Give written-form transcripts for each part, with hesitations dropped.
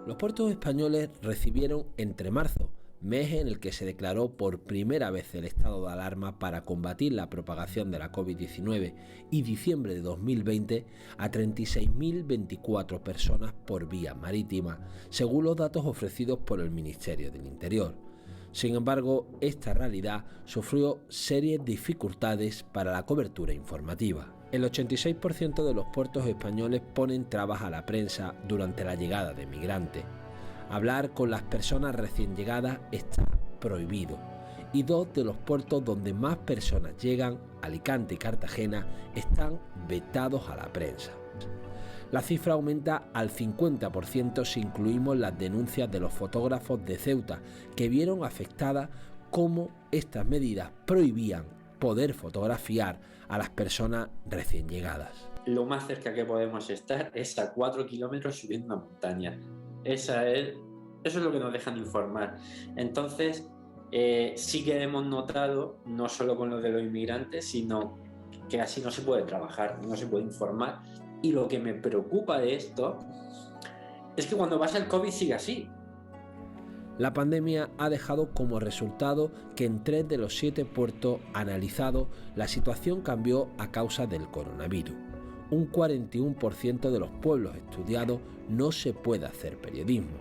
Los puertos españoles recibieron entre marzo, mes en el que se declaró por primera vez el estado de alarma para combatir la propagación de la COVID-19, y diciembre de 2020, a 36.024 personas por vía marítima, según los datos ofrecidos por el Ministerio del Interior. Sin embargo, esta realidad sufrió serias dificultades para la cobertura informativa. El 86% de los puertos españoles ponen trabas a la prensa durante la llegada de migrantes. Hablar con las personas recién llegadas está prohibido, y dos de los puertos donde más personas llegan, Alicante y Cartagena, están vetados a la prensa. La cifra aumenta al 50% si incluimos las denuncias de los fotógrafos de Ceuta, que vieron afectada cómo estas medidas prohibían poder fotografiar a las personas recién llegadas. Lo más cerca que podemos estar es a 4 kilómetros subiendo una montaña. Eso es lo que nos dejan informar. Entonces, sí que hemos notado, no solo con lo de los inmigrantes, sino que así no se puede trabajar, no se puede informar. Y lo que me preocupa de esto es que cuando pasa el COVID sigue así. La pandemia ha dejado como resultado que en 3 de los 7 puertos analizados la situación cambió a causa del coronavirus. Un 41% de los pueblos estudiados no se puede hacer periodismo.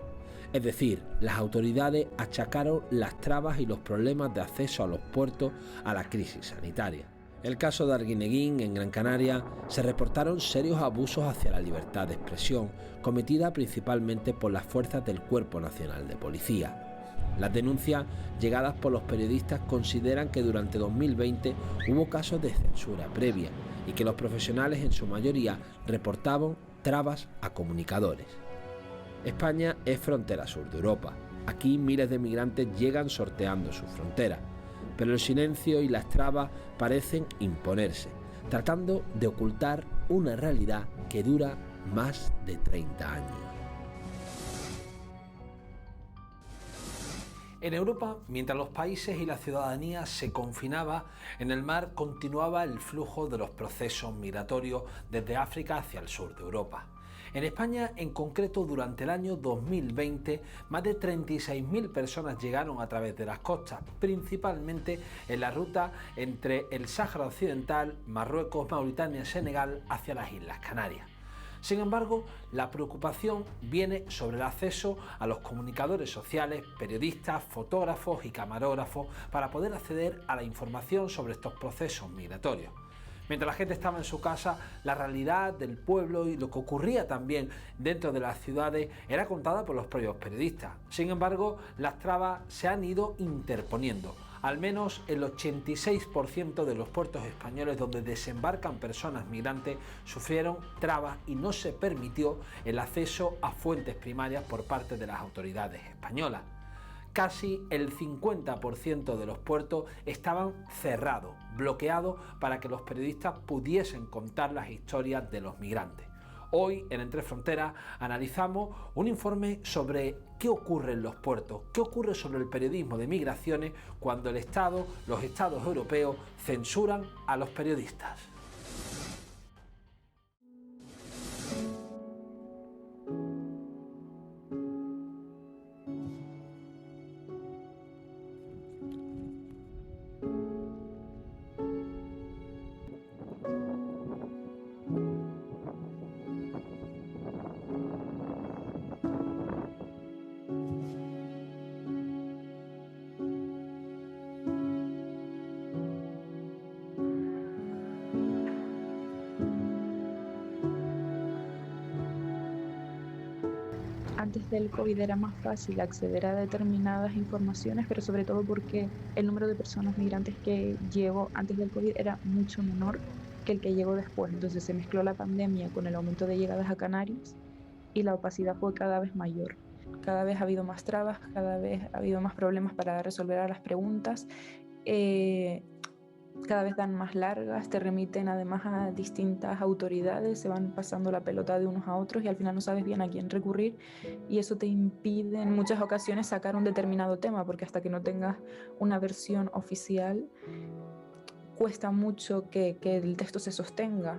Es decir, las autoridades achacaron las trabas y los problemas de acceso a los puertos a la crisis sanitaria. En el caso de Arguineguín, en Gran Canaria, se reportaron serios abusos hacia la libertad de expresión, cometida principalmente por las fuerzas del Cuerpo Nacional de Policía. Las denuncias llegadas por los periodistas consideran que durante 2020 hubo casos de censura previa y que los profesionales en su mayoría reportaban trabas a comunicadores. España es frontera sur de Europa. Aquí miles de migrantes llegan sorteando sus fronteras, pero el silencio y las trabas parecen imponerse, tratando de ocultar una realidad que dura más de 30 años. En Europa, mientras los países y la ciudadanía se confinaban, en el mar continuaba el flujo de los procesos migratorios desde África hacia el sur de Europa. En España, en concreto, durante el año 2020, más de 36.000 personas llegaron a través de las costas, principalmente en la ruta entre el Sáhara Occidental, Marruecos, Mauritania y Senegal hacia las Islas Canarias. Sin embargo, la preocupación viene sobre el acceso a los comunicadores sociales, periodistas, fotógrafos y camarógrafos para poder acceder a la información sobre estos procesos migratorios. Mientras la gente estaba en su casa, la realidad del pueblo y lo que ocurría también dentro de las ciudades era contada por los propios periodistas. Sin embargo, las trabas se han ido interponiendo. Al menos el 86% de los puertos españoles donde desembarcan personas migrantes sufrieron trabas y no se permitió el acceso a fuentes primarias por parte de las autoridades españolas. Casi el 50% de los puertos estaban cerrados, bloqueados para que los periodistas pudiesen contar las historias de los migrantes. Hoy, en Entre Fronteras, analizamos un informe sobre qué ocurre en los puertos, qué ocurre sobre el periodismo de migraciones cuando el Estado, los Estados europeos, censuran a los periodistas. Antes del COVID era más fácil acceder a determinadas informaciones, pero sobre todo porque el número de personas migrantes que llegó antes del COVID era mucho menor que el que llegó después. Entonces se mezcló la pandemia con el aumento de llegadas a Canarias y la opacidad fue cada vez mayor. Cada vez ha habido más trabas, cada vez ha habido más problemas para resolver a las preguntas. Cada vez dan más largas, te remiten además a distintas autoridades, se van pasando la pelota de unos a otros y al final no sabes bien a quién recurrir, y eso te impide en muchas ocasiones sacar un determinado tema, porque hasta que no tengas una versión oficial cuesta mucho que el texto se sostenga,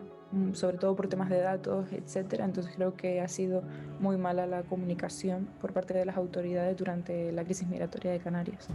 sobre todo por temas de datos, etcétera. Entonces creo que ha sido muy mala la comunicación por parte de las autoridades durante la crisis migratoria de Canarias.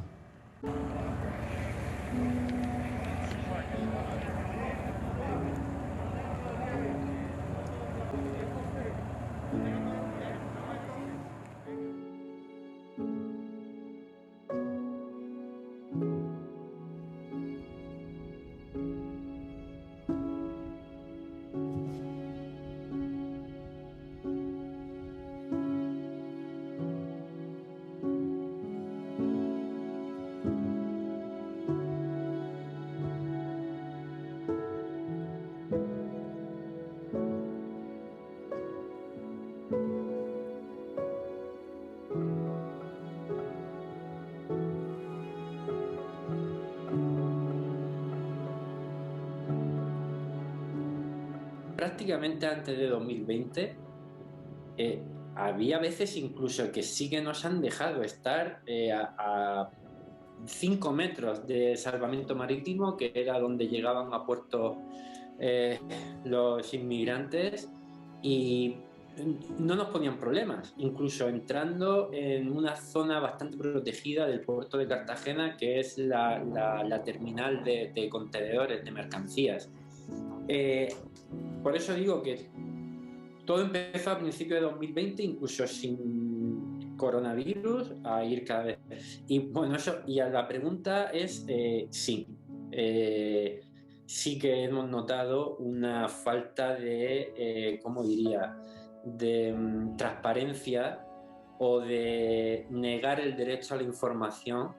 Prácticamente antes de 2020, había veces incluso que sí que nos han dejado estar a 5 metros de salvamento marítimo, que era donde llegaban a puerto los inmigrantes, y no nos ponían problemas, incluso entrando en una zona bastante protegida del puerto de Cartagena, que es la terminal de contenedores de mercancías. Por eso digo que todo empezó a principios de 2020, incluso sin coronavirus, a ir cada vez. Y bueno, eso, y a la pregunta es sí. Sí que hemos notado una falta de, ¿cómo diría?, de transparencia o de negar el derecho a la información,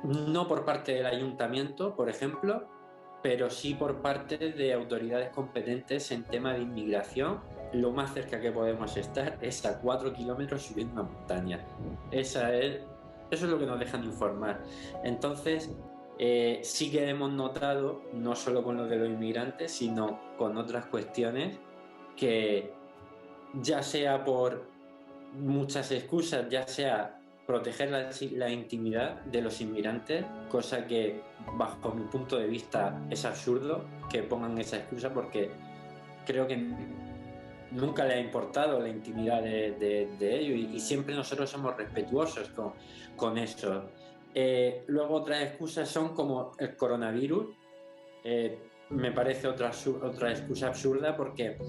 no por parte del ayuntamiento, por ejemplo, pero sí por parte de autoridades competentes en tema de inmigración. Lo más cerca que podemos estar es a 4 kilómetros subiendo una montaña. Eso es lo que nos dejan informar. Entonces, sí que hemos notado, no solo con lo de los inmigrantes, sino con otras cuestiones, que ya sea por muchas excusas, ya sea proteger la intimidad de los inmigrantes, cosa que bajo mi punto de vista es absurdo que pongan esa excusa, porque creo que nunca le ha importado la intimidad de ellos, y siempre nosotros somos respetuosos con eso. Luego otras excusas son como el coronavirus. Me parece otra excusa absurda, porque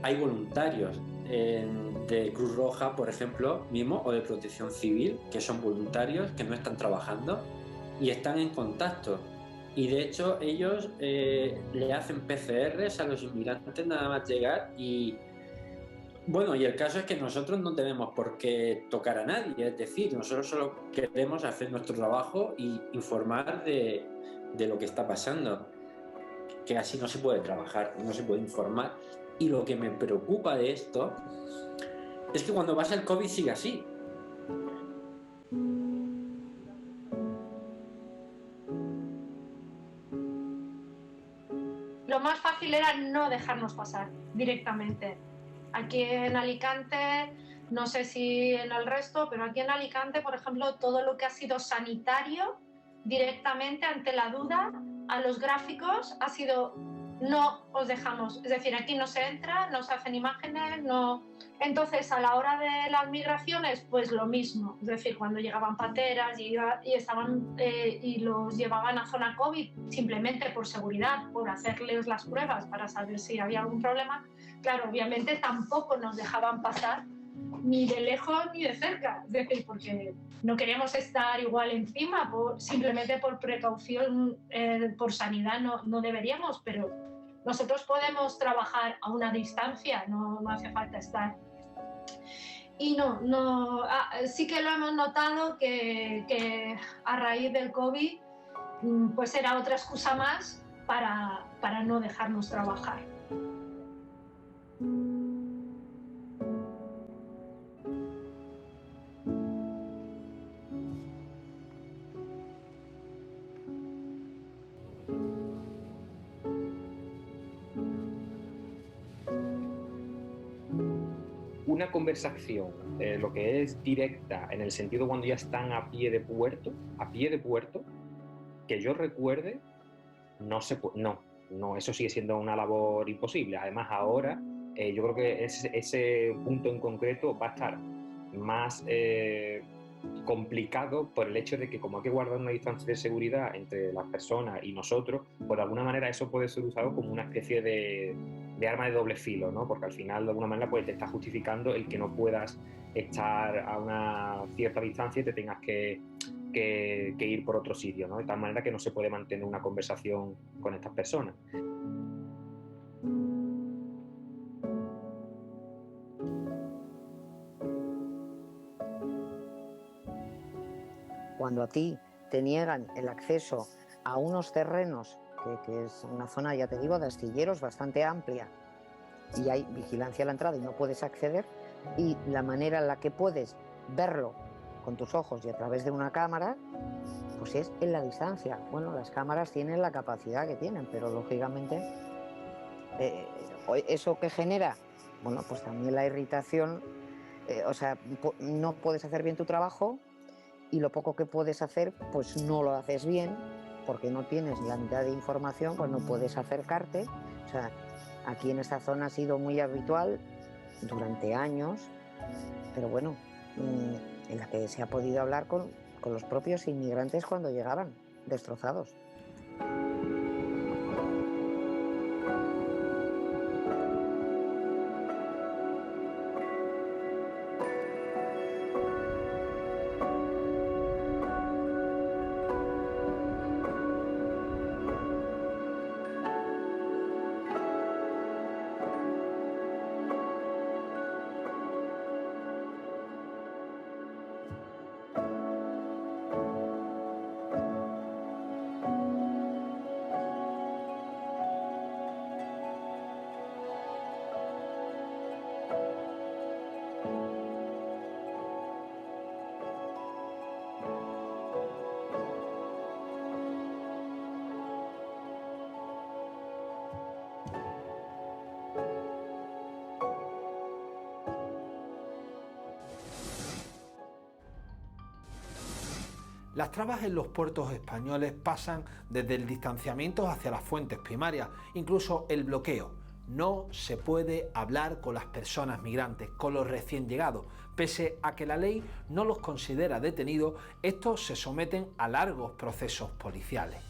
hay voluntarios de Cruz Roja, por ejemplo, mismo, o de Protección Civil, que son voluntarios, que no están trabajando y están en contacto. Y de hecho ellos le hacen PCRs a los inmigrantes nada más llegar. Y bueno, y el caso es que nosotros no tenemos por qué tocar a nadie, es decir, nosotros solo queremos hacer nuestro trabajo y informar de lo que está pasando, que así no se puede trabajar, no se puede informar. Y lo que me preocupa de esto es que cuando pasa el COVID sigue así. Lo más fácil era no dejarnos pasar directamente. Aquí en Alicante, no sé si en el resto, pero aquí en Alicante, por ejemplo, todo lo que ha sido sanitario, directamente ante la duda, a los gráficos ha sido no os dejamos. Es decir, aquí no se entra, no se hacen imágenes, no. Entonces, a la hora de las migraciones, pues lo mismo. Es decir, cuando llegaban pateras y los llevaban a zona COVID simplemente por seguridad, por hacerles las pruebas para saber si había algún problema, claro, obviamente tampoco nos dejaban pasar ni de lejos ni de cerca. Es decir, porque no queríamos estar igual encima, simplemente por precaución, por sanidad no deberíamos, pero nosotros podemos trabajar a una distancia, no hace falta estar. Y sí que lo hemos notado que a raíz del COVID pues era otra excusa más para no dejarnos trabajar. Una conversación, lo que es directa, en el sentido cuando ya están a pie de puerto, que yo recuerde, no, eso sigue siendo una labor imposible. Además, ahora yo creo que ese punto en concreto va a estar más complicado por el hecho de que, como hay que guardar una distancia de seguridad entre las personas y nosotros, pues de alguna manera eso puede ser usado como una especie de arma de doble filo, ¿no? Porque al final, de alguna manera, pues te está justificando el que no puedas estar a una cierta distancia y te tengas que ir por otro sitio, ¿no? De tal manera que no se puede mantener una conversación con estas personas. Cuando a ti te niegan el acceso a unos terrenos, que es una zona, ya te digo, de astilleros bastante amplia, y hay vigilancia a la entrada y no puedes acceder, y la manera en la que puedes verlo con tus ojos y a través de una cámara, pues es en la distancia. Bueno, las cámaras tienen la capacidad que tienen, pero lógicamente ¿eso qué genera? Bueno, pues también la irritación, o sea, no puedes hacer bien tu trabajo y lo poco que puedes hacer, pues no lo haces bien porque no tienes la mitad de información, pues no puedes acercarte. O sea, aquí en esta zona ha sido muy habitual durante años, pero bueno, en la que se ha podido hablar con los propios inmigrantes cuando llegaban, destrozados. Las trabas en los puertos españoles pasan desde el distanciamiento hacia las fuentes primarias, incluso el bloqueo. No se puede hablar con las personas migrantes, con los recién llegados. Pese a que la ley no los considera detenidos, estos se someten a largos procesos policiales.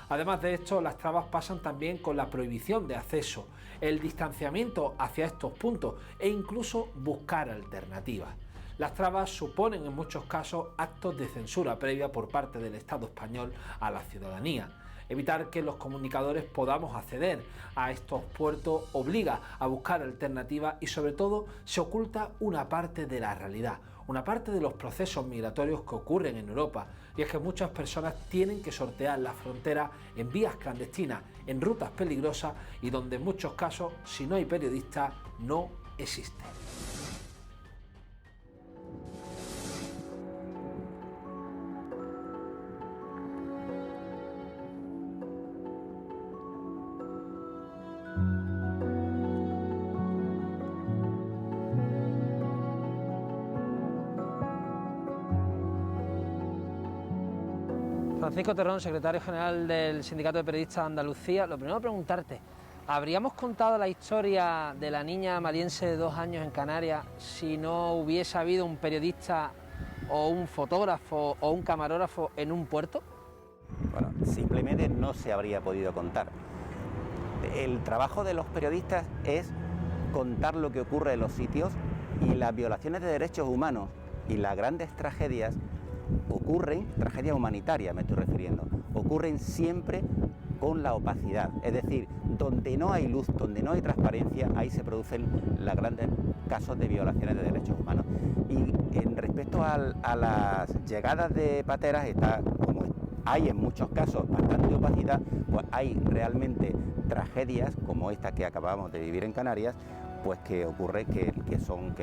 Además de esto, las trabas pasan también con la prohibición de acceso, el distanciamiento hacia estos puntos e incluso buscar alternativas. Las trabas suponen en muchos casos actos de censura previa por parte del Estado español a la ciudadanía. Evitar que los comunicadores podamos acceder a estos puertos obliga a buscar alternativas y sobre todo se oculta una parte de la realidad, una parte de los procesos migratorios que ocurren en Europa, y es que muchas personas tienen que sortear la frontera en vías clandestinas, en rutas peligrosas y donde en muchos casos, si no hay periodistas, no existen. Francisco Terrón, secretario general del Sindicato de Periodistas de Andalucía. Lo primero, preguntarte, ¿habríamos contado la historia de la niña maliense de 2 años en Canarias si no hubiese habido un periodista o un fotógrafo o un camarógrafo en un puerto? Bueno, simplemente no se habría podido contar. El trabajo de los periodistas es contar lo que ocurre en los sitios, y las violaciones de derechos humanos y las grandes tragedias ocurren, tragedias humanitarias me estoy refiriendo, ocurren siempre con la opacidad, es decir, donde no hay luz, donde no hay transparencia, ahí se producen los grandes casos de violaciones de derechos humanos. Y en respecto a las llegadas de pateras, está, como hay en muchos casos bastante opacidad, pues hay realmente tragedias como esta que acabamos de vivir en Canarias, pues que ocurre que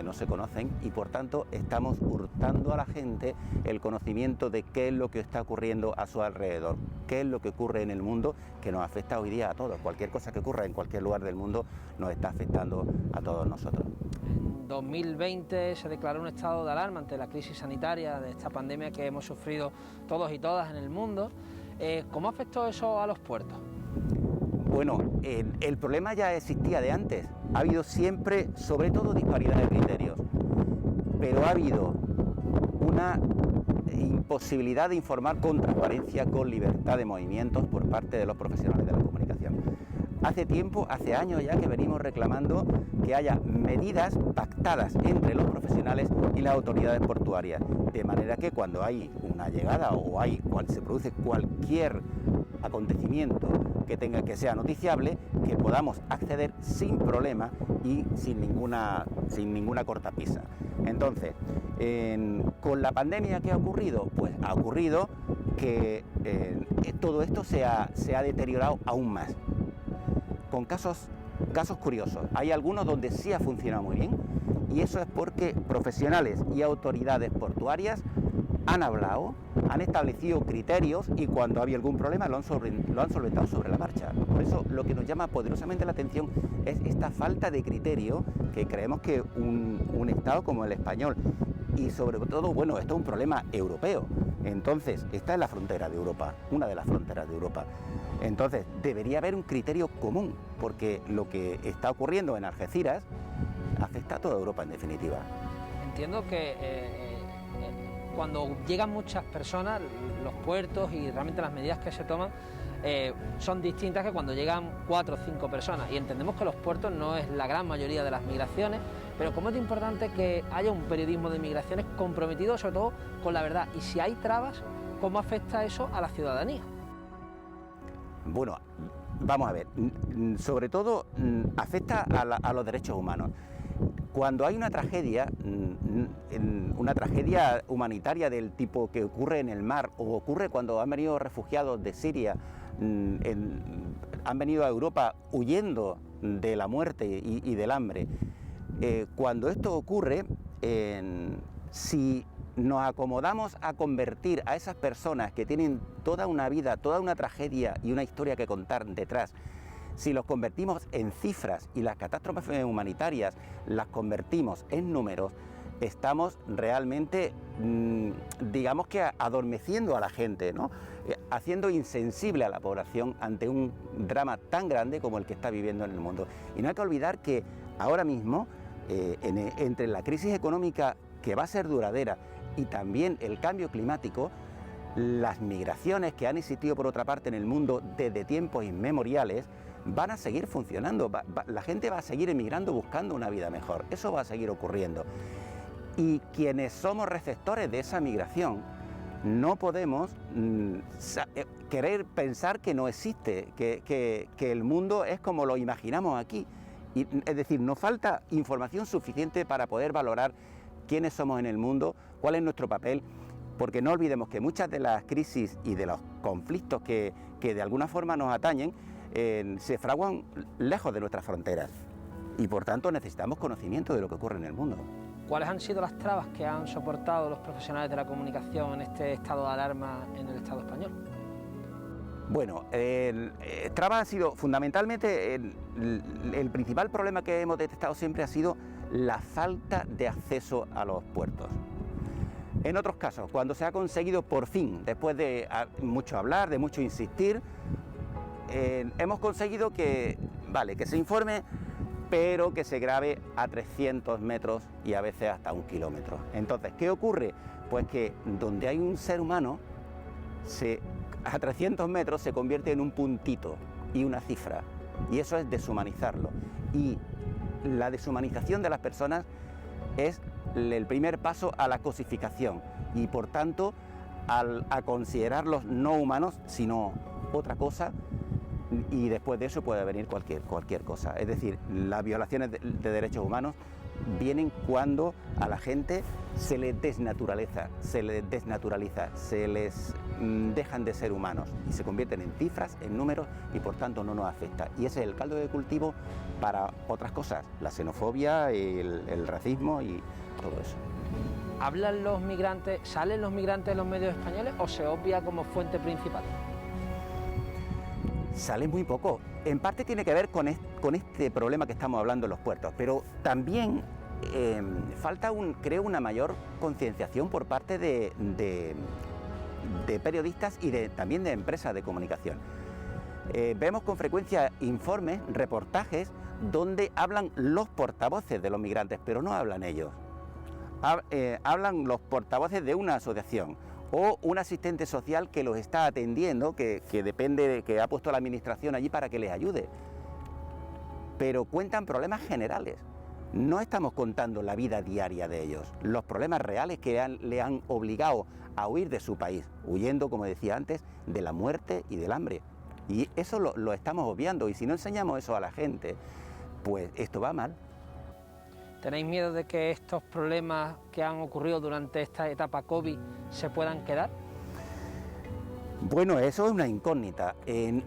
no se conocen, y por tanto estamos hurtando a la gente el conocimiento de qué es lo que está ocurriendo a su alrededor, qué es lo que ocurre en el mundo, que nos afecta hoy día a todos. Cualquier cosa que ocurra en cualquier lugar del mundo nos está afectando a todos nosotros. En 2020 se declaró un estado de alarma ante la crisis sanitaria de esta pandemia que hemos sufrido todos y todas en el mundo. ¿Cómo afectó eso a los puertos? Bueno, el problema ya existía de antes. Ha habido siempre, sobre todo, disparidad de criterios, pero ha habido una imposibilidad de informar con transparencia, con libertad de movimientos por parte de los profesionales de la comunicación. Hace tiempo, hace años ya que venimos reclamando que haya medidas pactadas entre los profesionales y las autoridades portuarias, de manera que cuando hay una llegada o se produce cualquier acontecimiento que sea noticiable, que podamos acceder sin problema y sin ninguna cortapisa. Entonces, con la pandemia, ¿qué ha ocurrido? Pues ha ocurrido que todo esto se ha deteriorado aún más, con casos curiosos. Hay algunos donde sí ha funcionado muy bien, y eso es porque profesionales y autoridades portuarias han hablado, han establecido criterios, y cuando había algún problema lo han solventado sobre la marcha. Por eso lo que nos llama poderosamente la atención es esta falta de criterio que creemos que un Estado como el español, y sobre todo, bueno, esto es un problema europeo. Entonces, esta es la frontera de Europa, una de las fronteras de Europa. Entonces, debería haber un criterio común, porque lo que está ocurriendo en Algeciras afecta a toda Europa en definitiva. Entiendo que cuando llegan muchas personas, los puertos y realmente las medidas que se toman son distintas que cuando llegan 4 o 5 personas. Y entendemos que los puertos no es la gran mayoría de las migraciones, pero cómo es importante que haya un periodismo de migraciones comprometido sobre todo con la verdad. Y si hay trabas, ¿cómo afecta eso a la ciudadanía? Bueno, vamos a ver, sobre todo afecta a los derechos humanos. Cuando hay una tragedia humanitaria del tipo que ocurre en el mar, o ocurre cuando han venido refugiados de Siria, han venido a Europa huyendo de la muerte y del hambre, cuando esto ocurre, si nos acomodamos a convertir a esas personas que tienen toda una vida, toda una tragedia y una historia que contar detrás, si los convertimos en cifras y las catástrofes humanitarias las convertimos en números, estamos realmente, digamos que adormeciendo a la gente, ¿no? Haciendo insensible a la población ante un drama tan grande como el que está viviendo en el mundo. Y no hay que olvidar que ahora mismo, entre la crisis económica que va a ser duradera y también el cambio climático, las migraciones que han existido por otra parte en el mundo desde tiempos inmemoriales van a seguir funcionando. La gente va a seguir emigrando buscando una vida mejor. Eso va a seguir ocurriendo. Y quienes somos receptores de esa migración no podemos querer pensar que no existe, que el mundo es como lo imaginamos aquí. Es decir, nos falta información suficiente para poder valorar quiénes somos en el mundo, cuál es nuestro papel, porque no olvidemos que muchas de las crisis y de los conflictos que de alguna forma nos atañen se fraguan lejos de nuestras fronteras, y por tanto necesitamos conocimiento de lo que ocurre en el mundo. ¿Cuáles han sido las trabas que han soportado los profesionales de la comunicación en este estado de alarma en el Estado español? Bueno, trabas ha sido fundamentalmente el principal problema que hemos detectado siempre ha sido la falta de acceso a los puertos. En otros casos, cuando se ha conseguido por fin, después de mucho hablar, de mucho insistir, hemos conseguido que se informe, pero que se grabe a 300 metros y a veces hasta 1 kilómetro. Entonces, ¿qué ocurre? Pues que donde hay un ser humano, a 300 metros se convierte en un puntito y una cifra, y eso es deshumanizarlo. Y la deshumanización de las personas es el primer paso a la cosificación, y por tanto a considerarlos no humanos, sino otra cosa, y después de eso puede venir cualquier cosa. Es decir, las violaciones de derechos humanos vienen cuando a la gente se les desnaturaliza, se les dejan de ser humanos y se convierten en cifras, en números, y por tanto no nos afecta. Y ese es el caldo de cultivo para otras cosas, la xenofobia, el racismo y todo eso. ¿Hablan los migrantes, salen los migrantes en los medios españoles o se obvia como fuente principal? Sale muy poco. En parte tiene que ver con este problema que estamos hablando en los puertos, pero también falta, creo, una mayor concienciación por parte de periodistas y también de empresas de comunicación. Vemos con frecuencia informes, reportajes, donde hablan los portavoces de los migrantes, pero no hablan ellos. Hablan los portavoces de una asociación o un asistente social que los está atendiendo, que depende, que ha puesto la administración allí para que les ayude. Pero cuentan problemas generales. No estamos contando la vida diaria de ellos, los problemas reales que le han obligado a huir de su país, huyendo, como decía antes, de la muerte y del hambre. Y eso lo estamos obviando, y si no enseñamos eso a la gente, pues esto va mal. ¿Tenéis miedo de que estos problemas que han ocurrido durante esta etapa COVID se puedan quedar? Bueno, eso es una incógnita.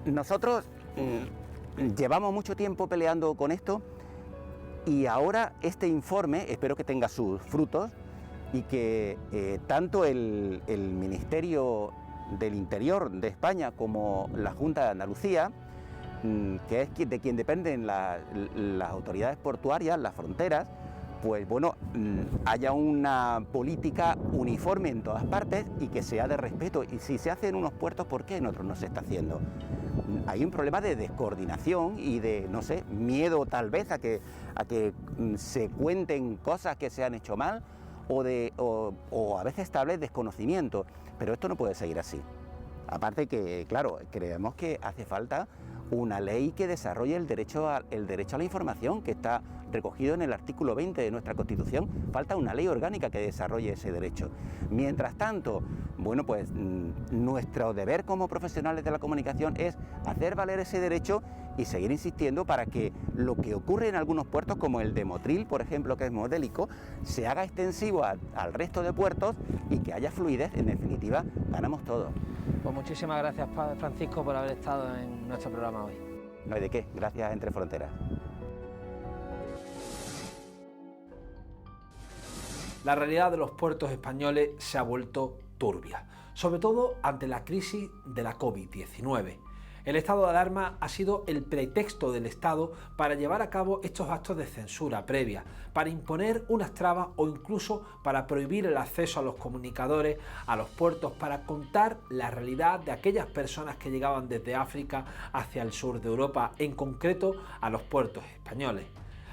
Nosotros llevamos mucho tiempo peleando con esto y ahora este informe espero que tenga sus frutos y que tanto el Ministerio del Interior de España como la Junta de Andalucía, que es de quien dependen las autoridades portuarias, las fronteras, pues bueno, haya una política uniforme en todas partes y que sea de respeto. Y si se hace en unos puertos, ¿por qué en otros no se está haciendo? Hay un problema de descoordinación y de, no sé, miedo tal vez a que se cuenten cosas que se han hecho mal o a veces tal vez desconocimiento, pero esto no puede seguir así. Aparte que, claro, creemos que hace falta una ley que desarrolle el derecho a la información, que está recogido en el artículo 20 de nuestra Constitución. Falta una ley orgánica que desarrolle ese derecho. Mientras tanto, bueno, pues nuestro deber como profesionales de la comunicación es hacer valer ese derecho y seguir insistiendo para que lo que ocurre en algunos puertos, como el de Motril, por ejemplo, que es modélico, se haga extensivo al resto de puertos y que haya fluidez. En definitiva, ganamos todos. Pues muchísimas gracias, Francisco, por haber estado en nuestro programa hoy. No hay de qué, gracias a Entre Fronteras. La realidad de los puertos españoles se ha vuelto turbia, sobre todo ante la crisis de la COVID-19. El estado de alarma ha sido el pretexto del Estado para llevar a cabo estos actos de censura previa, para imponer unas trabas o incluso para prohibir el acceso a los comunicadores, a los puertos, para contar la realidad de aquellas personas que llegaban desde África hacia el sur de Europa, en concreto a los puertos españoles.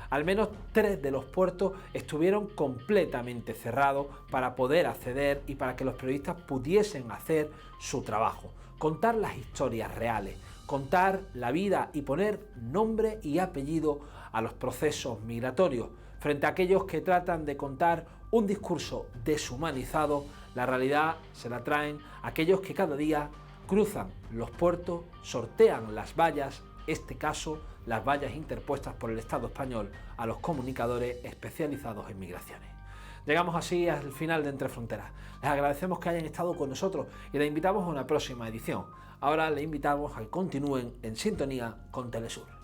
Al menos 3 de los puertos estuvieron completamente cerrados para poder acceder y para que los periodistas pudiesen hacer su trabajo, contar las historias reales, contar la vida y poner nombre y apellido a los procesos migratorios. Frente a aquellos que tratan de contar un discurso deshumanizado, la realidad se la traen aquellos que cada día cruzan los puertos, sortean las vallas, este caso las vallas interpuestas por el Estado español a los comunicadores especializados en migraciones. Llegamos así al final de Entre Fronteras. Les agradecemos que hayan estado con nosotros y les invitamos a una próxima edición. Ahora les invitamos a que continúen en sintonía con Telesur.